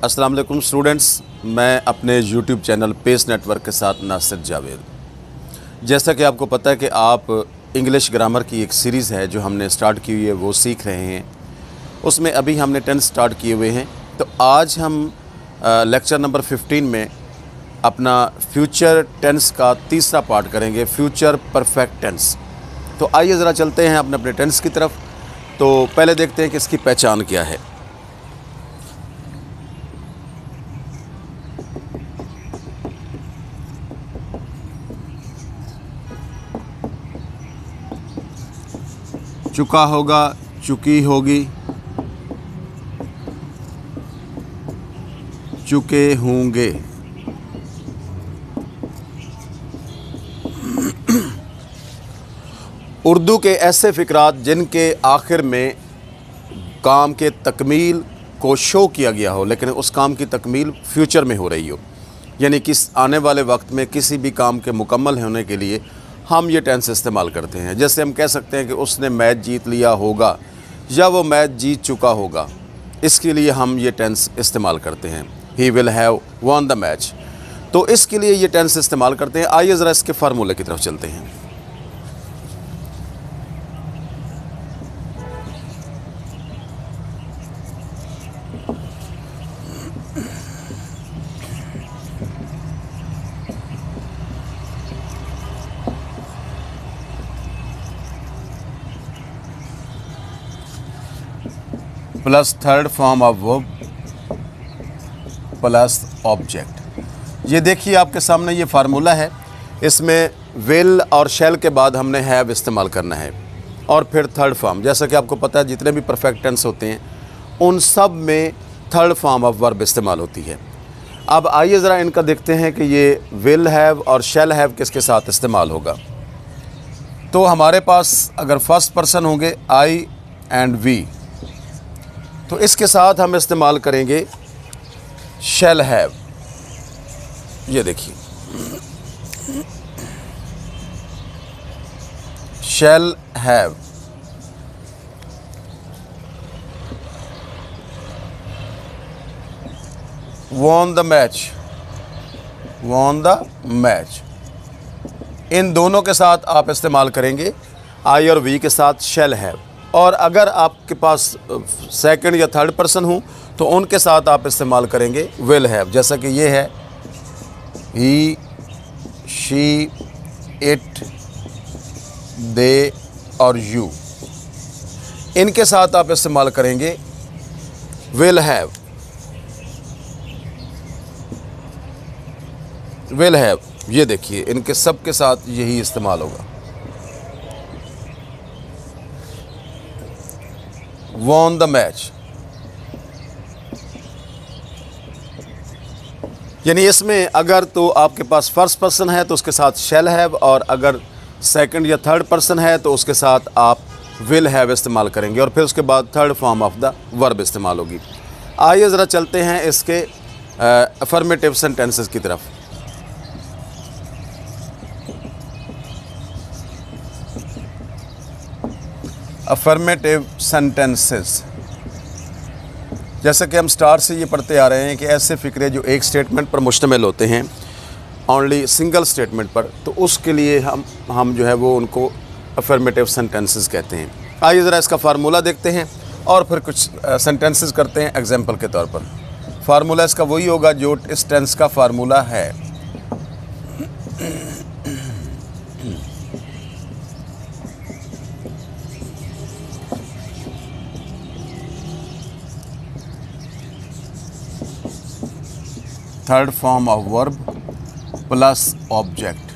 अस्सलाम वालेकुम स्टूडेंट्स, मैं अपने YouTube चैनल पेस नेटवर्क के साथ नासिर जावेद। जैसा कि आपको पता है कि आप इंग्लिश ग्रामर की एक सीरीज़ है जो हमने स्टार्ट की हुई है, वो सीख रहे हैं। उसमें अभी हमने 10 स्टार्ट किए हुए हैं। तो आज हम लेक्चर नंबर 15 में अपना फ्यूचर टेंस का तीसरा पार्ट करेंगे, फ्यूचर परफेक्ट टेंस। तो आइए ज़रा चलते हैं अपने टेंस की तरफ। तो पहले देखते हैं कि इसकी पहचान क्या है। चुका होगा, चुकी होगी, चुके होंगे। उर्दू के ऐसे फ़िक्रात जिनके आखिर में काम के तकमील को शो किया गया हो, लेकिन उस काम की तकमील फ्यूचर में हो रही हो, यानी कि आने वाले वक्त में किसी भी काम के मुकम्मल होने के लिए हम ये टेंस इस्तेमाल करते हैं। जैसे हम कह सकते हैं कि उसने मैच जीत लिया होगा या वो मैच जीत चुका होगा, इसके लिए हम ये टेंस इस्तेमाल करते हैं। He will have won the match. तो इसके लिए ये टेंस इस्तेमाल करते हैं। आइए ज़रा इसके फार्मूले की तरफ चलते हैं। Plus third form of verb plus object. ये देखिए आपके सामने ये फार्मूला है। इसमें विल और शैल के बाद हमने हैव इस्तेमाल करना है और फिर थर्ड फॉर्म। जैसा कि आपको पता है जितने भी परफेक्ट टेंस होते हैं उन सब में थर्ड फॉर्म ऑफ वर्ब इस्तेमाल होती है। अब आइए ज़रा इनका देखते हैं कि ये विल हैव और शैल हैव किसके साथ इस्तेमाल होगा। तो हमारे पास अगर फर्स्ट पर्सन होंगे आई एंड वी, तो इसके साथ हम इस्तेमाल करेंगे शैल हैव। ये देखिए shall have. Won the match, won the match. इन दोनों के साथ आप इस्तेमाल करेंगे आई और वी के साथ शैल हैव। और अगर आपके पास सेकंड या थर्ड पर्सन हो तो उनके साथ आप इस्तेमाल करेंगे विल हैव। जैसा कि ये है ही, शी, इट, दे और यू। इनके साथ आप इस्तेमाल करेंगे विल हैव, विल हैव। ये देखिए इनके सब के साथ यही इस्तेमाल होगा। वॉन द मैच, यानी इसमें अगर तो आपके पास फर्स्ट पर्सन है तो उसके साथ शैल हैव, और अगर सेकंड या थर्ड पर्सन है तो उसके साथ आप विल हैव इस्तेमाल करेंगे और फिर उसके बाद third form of the verb इस्तेमाल होगी। आइए ज़रा चलते हैं इसके अफर्मेटिव सेंटेंसेस की तरफ। अफर्मेटिव सेंटेंसेस, जैसे कि हम स्टार्ट से ये पढ़ते आ रहे हैं कि ऐसे फ़िक्रे जो एक स्टेटमेंट पर मुश्तमिल होते हैं, ओनली सिंगल स्टेटमेंट पर, तो उसके लिए हम जो है वो उनको अफर्मेटिव सेंटेंसेस कहते हैं। आइए ज़रा इसका फार्मूला देखते हैं और फिर कुछ सेंटेंसेस करते हैं एग्जांपल के तौर पर। फार्मूला इसका वही होगा जो इस टेंस का फार्मूला है। Third form of verb plus object.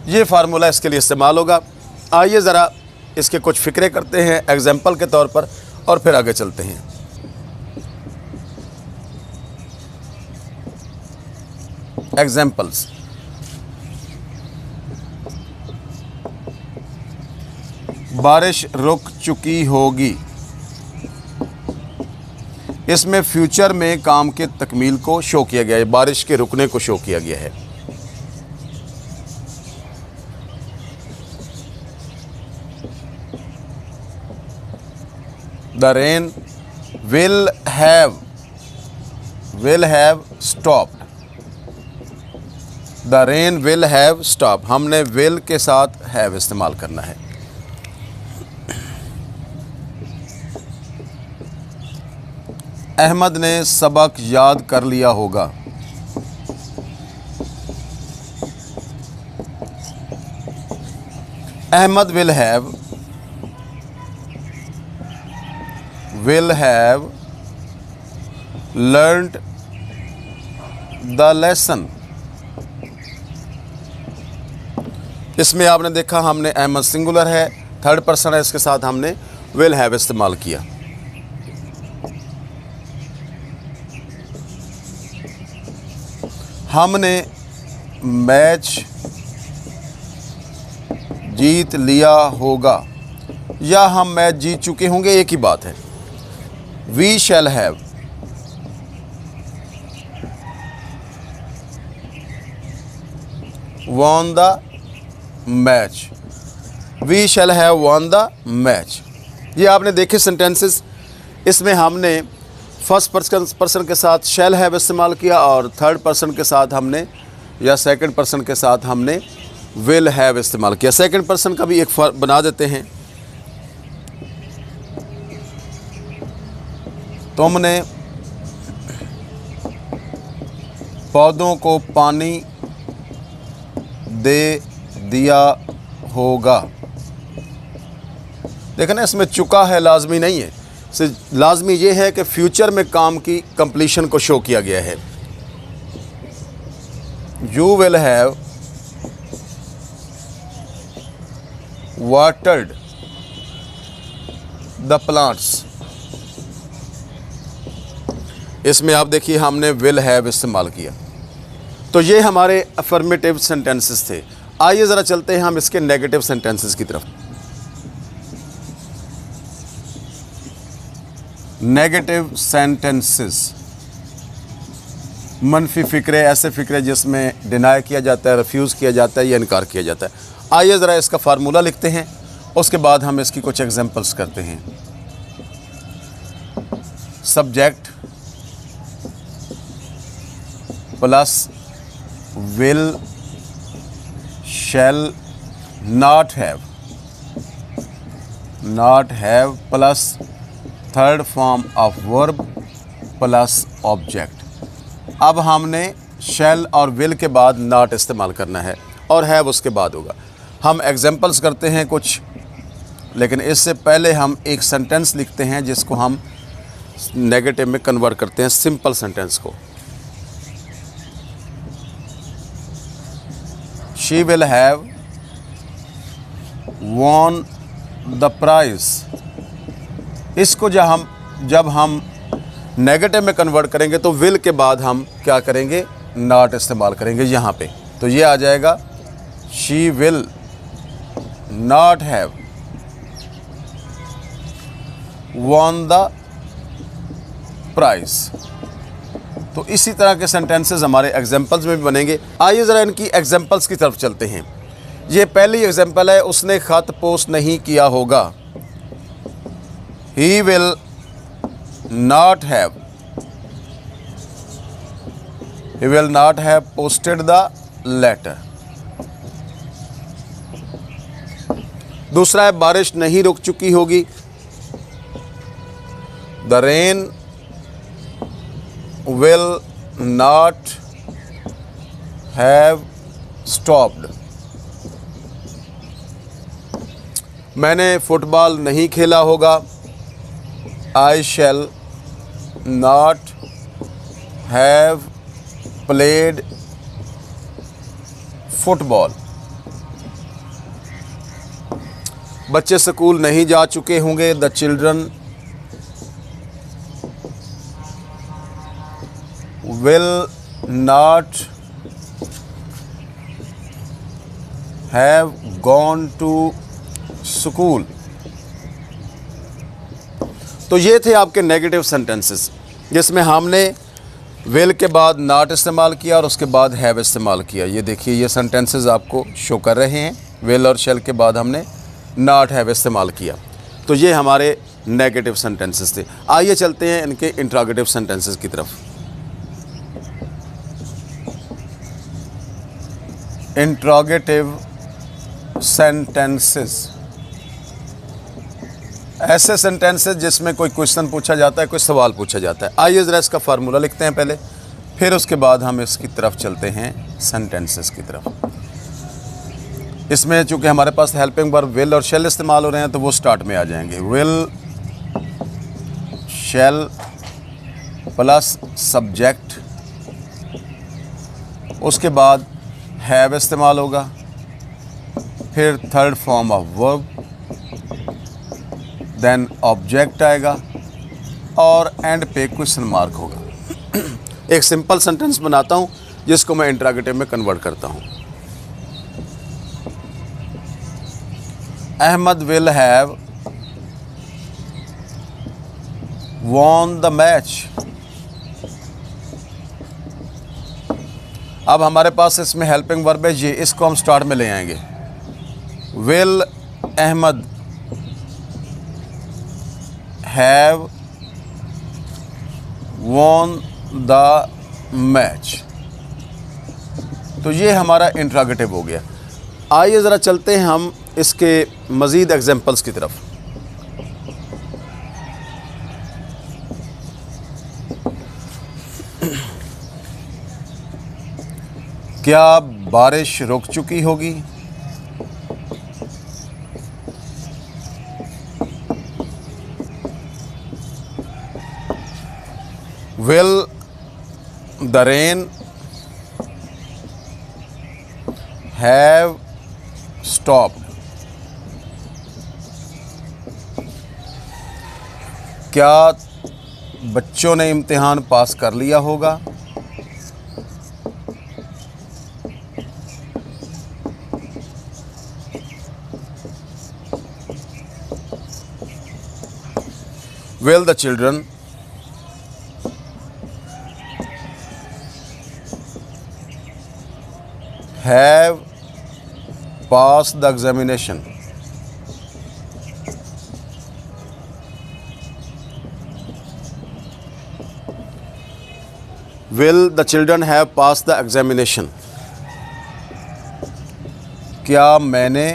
ये फार्मूला इसके लिए इस्तेमाल होगा। आइए ज़रा इसके कुछ फ़िक्रे करते हैं एग्जाम्पल के तौर पर और फिर आगे चलते हैं। एग्जाम्पल्स, बारिश रुक चुकी होगी। इसमें फ्यूचर में काम के तकमील को शो किया गया है, बारिश के रुकने को शो किया गया है। The rain will have stopped, the rain will have stopped। हमने will के साथ have इस्तेमाल करना है। अहमद ने सबक याद कर लिया होगा, Ahmad will have learned the lesson। इसमें आपने देखा हमने अहमद सिंगुलर है, थर्ड पर्सन है, इसके साथ हमने will have इस्तेमाल किया। हमने मैच जीत लिया होगा या हम मैच जीत चुके होंगे, एक ही बात है। We shall have won the match, we shall have won the match। ये आपने देखे सेंटेंसेस, इसमें हमने फर्स्ट पर्सन के साथ शैल हैव इस्तेमाल किया और थर्ड पर्सन के साथ हमने या सेकंड पर्सन के साथ हमने विल हैव इस्तेमाल किया। सेकंड पर्सन का भी एक बना देते हैं। तुमने पौधों को पानी दे दिया होगा। देखो ना, इसमें चुका है लाजमी नहीं है, लाजमी ये है कि फ्यूचर में काम की कंप्लीशन को शो किया गया है। You will have watered the plants. इसमें आप देखिए हमने विल हैव इस्तेमाल किया। तो ये हमारे अफर्मेटिव सेंटेंसेस थे। आइए ज़रा चलते हैं हम इसके नेगेटिव सेंटेंसेस की तरफ। नेगेटिव सेंटेंसेस, मनफी फ़िक्रे, ऐसे फ़िक्रे जिसमें डिनाई किया जाता है, रिफ्यूज़ किया जाता है या इनकार किया जाता है। आइए ज़रा इसका फार्मूला लिखते हैं, उसके बाद हम इसकी कुछ एग्जांपल्स करते हैं। Subject plus will shall not have plus third form of verb plus object. अब हमने शैल और विल के बाद नॉट इस्तेमाल करना है और हैव उसके बाद होगा। हम एग्जांपल्स करते हैं कुछ, लेकिन इससे पहले हम एक सेंटेंस लिखते हैं जिसको हम नेगेटिव में कन्वर्ट करते हैं सिंपल सेंटेंस को। She will have won the prize. इसको जब हम नेगेटिव में कन्वर्ट करेंगे तो विल के बाद हम क्या करेंगे, नॉट इस्तेमाल करेंगे यहाँ पे। तो ये आ जाएगा she will not have won the prize. तो इसी तरह के सेंटेंसेस हमारे एग्जांपल्स में भी बनेंगे। आइए ज़रा इनकी एग्जांपल्स की तरफ चलते हैं। ये पहली एग्जांपल है, उसने ख़त पोस्ट नहीं किया होगा। He will not have posted the letter। दूसरा है बारिश नहीं रुक चुकी होगी। The rain will not have stopped। मैंने फुटबॉल नहीं खेला होगा। I shall not have played football। बच्चे स्कूल नहीं जा चुके होंगे। The children will not have gone to school। तो ये थे आपके नेगेटिव सेंटेंसेस जिसमें हमने विल के बाद नॉट इस्तेमाल किया और उसके बाद हैव इस्तेमाल किया। ये देखिए, ये सेंटेंसेस आपको शो कर रहे हैं। विल और शैल के बाद हमने नॉट हैव इस्तेमाल किया। तो ये हमारे नेगेटिव सेंटेंसेस थे। आइए चलते हैं इनके इंट्रोगेटिव सेंटेंसेस की तरफ। इंट्रोगेटिव सेंटेंसेस ऐसे सेंटेंसेस जिसमें कोई क्वेश्चन पूछा जाता है, कोई सवाल पूछा जाता है। आइए ज़रा इसका फार्मूला लिखते हैं पहले, फिर उसके बाद हम इसकी तरफ चलते हैं सेंटेंसेस की तरफ। इसमें चूंकि हमारे पास हेल्पिंग वर्ब विल और शेल इस्तेमाल हो रहे हैं तो वो स्टार्ट में आ जाएंगे। विल, शेल प्लस सब्जेक्ट, उसके बाद हैव इस्तेमाल होगा, फिर third form of verb, then object आएगा और एंड पे क्वेश्चन मार्क होगा। एक सिंपल सेंटेंस बनाता हूं जिसको मैं इंट्रोगेटिव में कन्वर्ट करता हूं। Ahmad will have won the match. अब हमारे पास इसमें हेल्पिंग वर्ब है ये, इसको हम स्टार्ट में ले आएंगे। Will Ahmad have won the match. तो ये हमारा इंट्रोगेटिव हो गया। आइए ज़रा चलते हैं हम इसके मज़ीद एग्जांपल्स की तरफ। क्या बारिश रुक चुकी होगी? Will the rain have stopped? क्या बच्चों ने इम्तिहान पास कर लिया होगा? Will the children have passed the examination? Will the children have passed the examination? क्या मैंने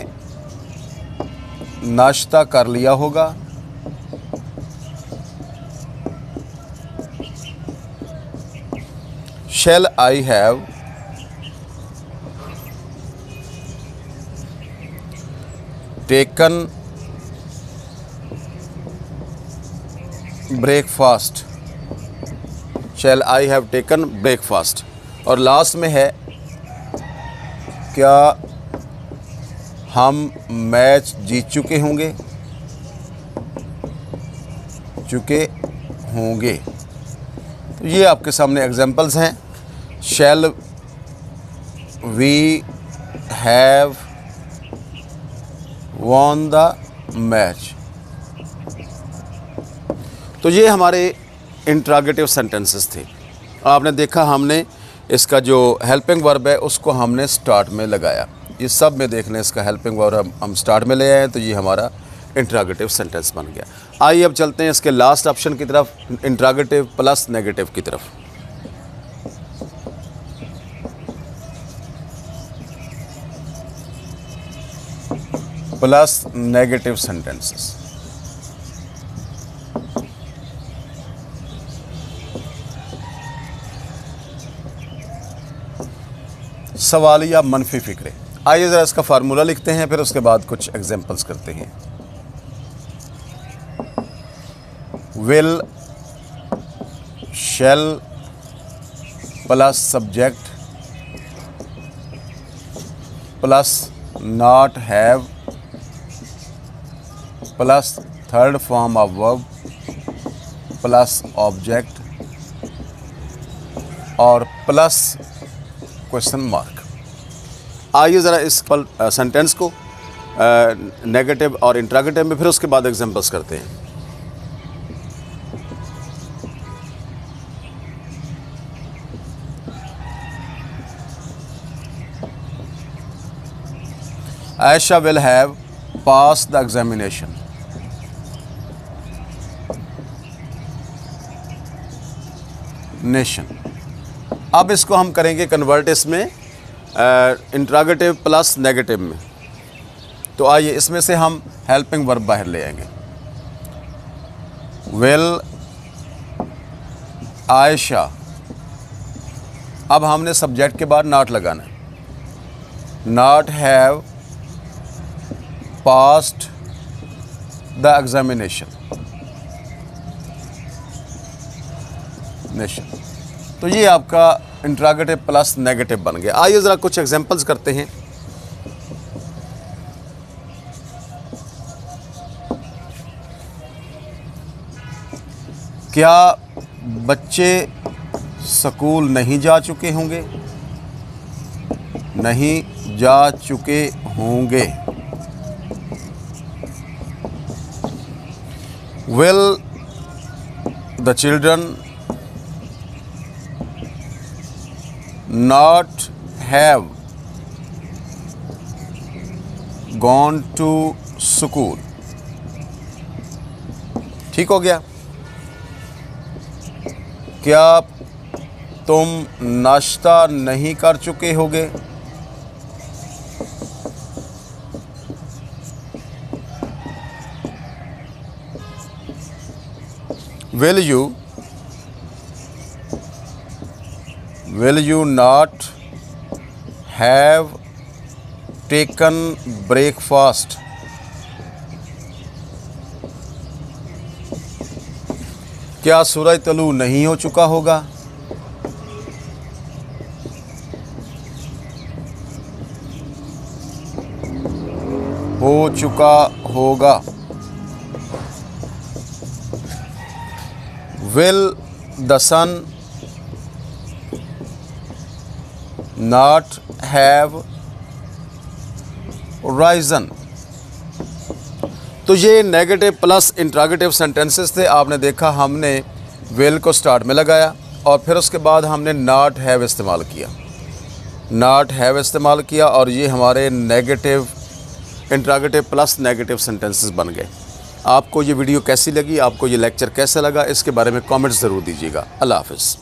नाश्ता कर लिया होगा? Shall I have taken breakfast? Shall I have taken breakfast? और लास्ट में है क्या हम मैच जीत चुके होंगे? चुके होंगे। तो ये आपके सामने एग्जांपल्स हैं। Shall we have won the match? तो ये हमारे इंट्रोगेटिव सेंटेंसेस थे। आपने देखा हमने इसका जो हेल्पिंग वर्ब है उसको हमने स्टार्ट में लगाया। ये सब में देख लें, इसका हेल्पिंग वर्ब हम स्टार्ट में ले आए तो ये हमारा इंट्रोगेटिव सेंटेंस बन गया। आइए अब चलते हैं इसके लास्ट ऑप्शन की तरफ, इंट्रोगेटिव प्लस नेगेटिव की तरफ। Plus negative sentences. सवालिया मनफी फिक्रे। आइए ज़रा इसका फार्मूला लिखते हैं, फिर उसके बाद कुछ एग्जांपल्स करते हैं। Will, shell plus subject plus not have plus third form of verb plus object और प्लस क्वेश्चन मार्क। आइए ज़रा इस सेंटेंस को नेगेटिव और इंट्रोगेटिव में, फिर उसके बाद एग्जांपल्स करते हैं। Aisha will have passed the examination. Nation. अब इसको हम करेंगे कन्वर्ट इसमें इंट्रागेटिव प्लस नेगेटिव में। तो आइए इसमें से हम हेल्पिंग वर्ब बाहर ले आएंगे। विल आयशा, अब हमने सब्जेक्ट के बाद नॉट लगाना है। Not have passed the examination nation. तो ये आपका इंट्रागेटिव प्लस नेगेटिव बन गया। आइए ज़रा कुछ एग्जांपल्स करते हैं। क्या बच्चे स्कूल नहीं जा चुके होंगे? नहीं जा चुके होंगे। Will the children not have gone to school। ठीक हो गया। क्या तुम नाश्ता नहीं कर चुके होगे? Will you not have taken breakfast? क्या सूरज तलू नहीं हो चुका होगा? हो चुका होगा। Will the sun not have risen? तो ये नेगेटिव प्लस इंट्रागेटिव सेंटेंसेस थे। आपने देखा हमने विल को स्टार्ट में लगाया और फिर उसके बाद हमने नॉट हैव इस्तेमाल किया, नॉट हैव इस्तेमाल किया और ये हमारे negative interrogative plus negative sentences बन गए। आपको ये वीडियो कैसी लगी, आपको ये लेक्चर कैसा लगा, इसके बारे में कमेंट्स ज़रूर दीजिएगा। अल्लाह हाफ़िज़।